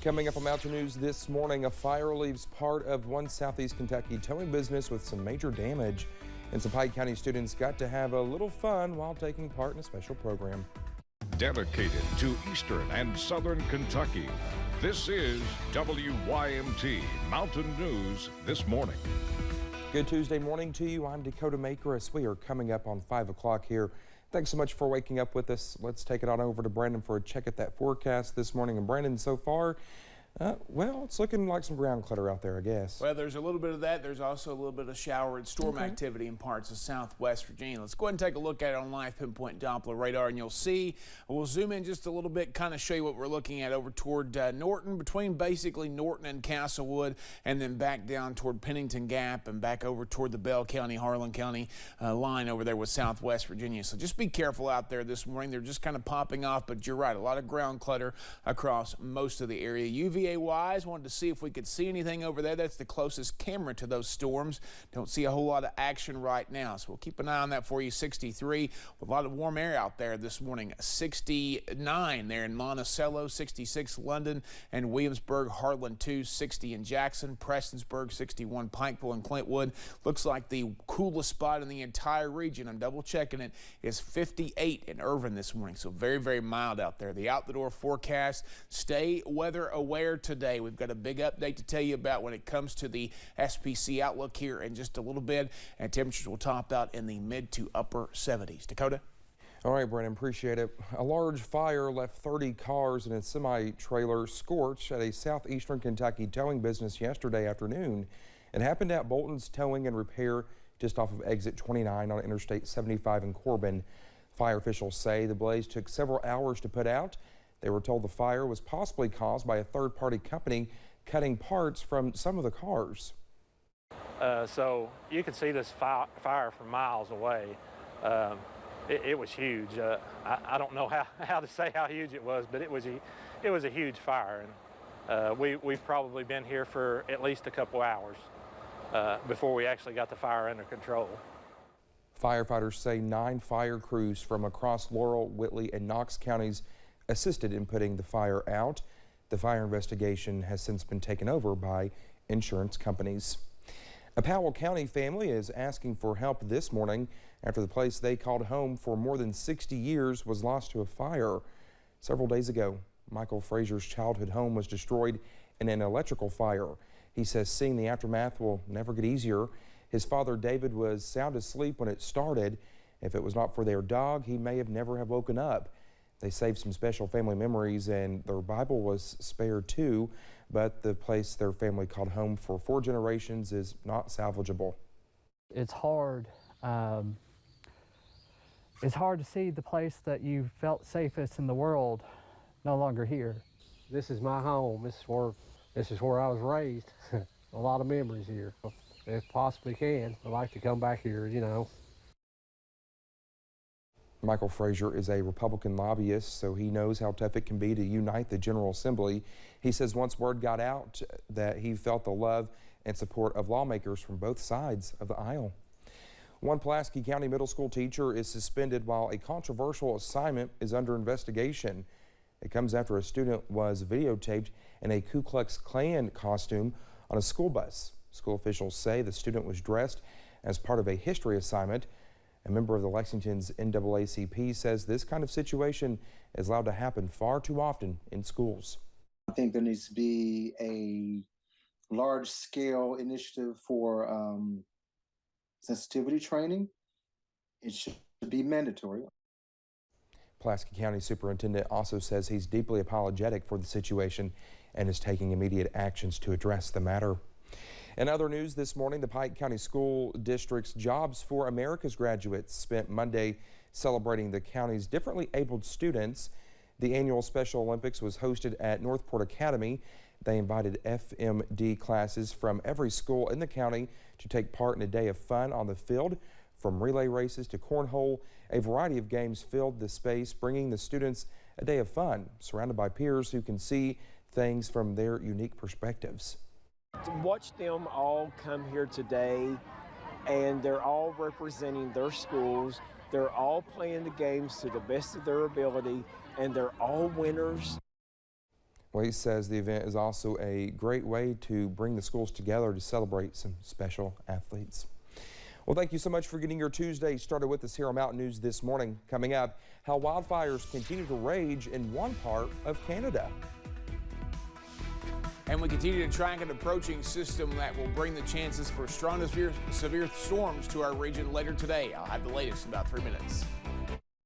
Coming up on Mountain News this morning, a fire leaves part of one Southeast Kentucky towing business with some major damage. And some Pike County students got to have a little fun while taking part in a special program. Dedicated to Eastern and Southern Kentucky, this is WYMT Mountain News this morning. Good Tuesday morning to you. I'm Dakota Makris. We are coming up on 5 o'clock here. Thanks so much for waking up with us. Let's take it on over to Brandon for a check at that forecast this morning. And Brandon, so far, well, it's looking like some ground clutter out there, I guess. Well, there's a little bit of that. There's also a little bit of shower and storm activity in parts of southwest Virginia. Let's go ahead and take a look at it on live pinpoint Doppler radar, and you'll see. We'll zoom in just a little bit, kind of show you what we're looking at over toward Norton, between basically Norton and Castlewood, and then back down toward Pennington Gap and back over toward the Bell County, Harlan County line over there with southwest Virginia. So just be careful out there this morning. They're just kind of popping off, but you're right, a lot of ground clutter across most of the area. UVA-wise, wanted to see if we could see anything over there. That's the closest camera to those storms. Don't see a whole lot of action right now, so we'll keep an eye on that for you. 63 with a lot of warm air out there this morning. 69 there in Monticello, 66 London and Williamsburg, Harlan 2, 60 in Jackson, Prestonsburg, 61 Pikeville and Clintwood. Looks like the coolest spot in the entire region, I'm double checking it, is 58 in Irvin this morning. So very, very mild out there. The out-the-door forecast, stay weather aware today. We've got a big update to tell you about when it comes to the SPC outlook here in just a little bit, and temperatures will top out in the mid to upper 70s. Dakota? All right, Brandon, appreciate it. A large fire left 30 cars and a semi-trailer scorched at a southeastern Kentucky towing business yesterday afternoon. It happened at Bolton's Towing and Repair just off of exit 29 on Interstate 75 in Corbin. Fire officials say the blaze took several hours to put out. They were told the fire was possibly caused by a third-party company cutting parts from some of the cars. So you could see this fire from miles away. It was huge. I don't know how to say how huge it was, but it was a huge fire. And we've probably been here for at least a couple hours before we actually got the fire under control. Firefighters say 9 fire crews from across Laurel, Whitley, and Knox counties assisted in putting the fire out. The fire investigation has since been taken over by insurance companies. A Powell County family is asking for help this morning after the place they called home for more than 60 years was lost to a fire. Several days ago, Michael Frazier's childhood home was destroyed in an electrical fire. He says seeing the aftermath will never get easier. His father, David, was sound asleep when it started. If it was not for their dog, he may have never have woken up. They saved some special family memories, and their Bible was spared too, but the place their family called home for 4 generations is not salvageable. It's hard. It's hard to see the place that you felt safest in the world no longer here. This is my home. This is where I was raised. A lot of memories here. If possibly can, I'd like to come back here, you know. Michael Frazier is a Republican lobbyist, so he knows how tough it can be to unite the General Assembly. He says once word got out that he felt the love and support of lawmakers from both sides of the aisle. One Pulaski County middle school teacher is suspended while a controversial assignment is under investigation. It comes after a student was videotaped in a Ku Klux Klan costume on a school bus. School officials say the student was dressed as part of a history assignment. A member of the Lexington's NAACP says this kind of situation is allowed to happen far too often in schools. I think there needs to be a large-scale initiative for sensitivity training. It should be mandatory. Pulaski County Superintendent also says he's deeply apologetic for the situation and is taking immediate actions to address the matter. In other news this morning, the Pike County School District's Jobs for America's graduates spent Monday celebrating the county's differently abled students. The annual Special Olympics was hosted at Northport Academy. They invited FMD classes from every school in the county to take part in a day of fun on the field. From relay races to cornhole, a variety of games filled the space, bringing the students a day of fun, surrounded by peers who can see things from their unique perspectives. To watch them all come here today, and they're all representing their schools, they're all playing the games to the best of their ability, and they're all winners. Well, he says the event is also a great way to bring the schools together to celebrate some special athletes. Well, thank you so much for getting your Tuesday started with us here on Mountain News this morning. Coming up, how wildfires continue to rage in one part of Canada. And we continue to track an approaching system that will bring the chances for strong to severe storms to our region later today. I'll have the latest in about 3 minutes.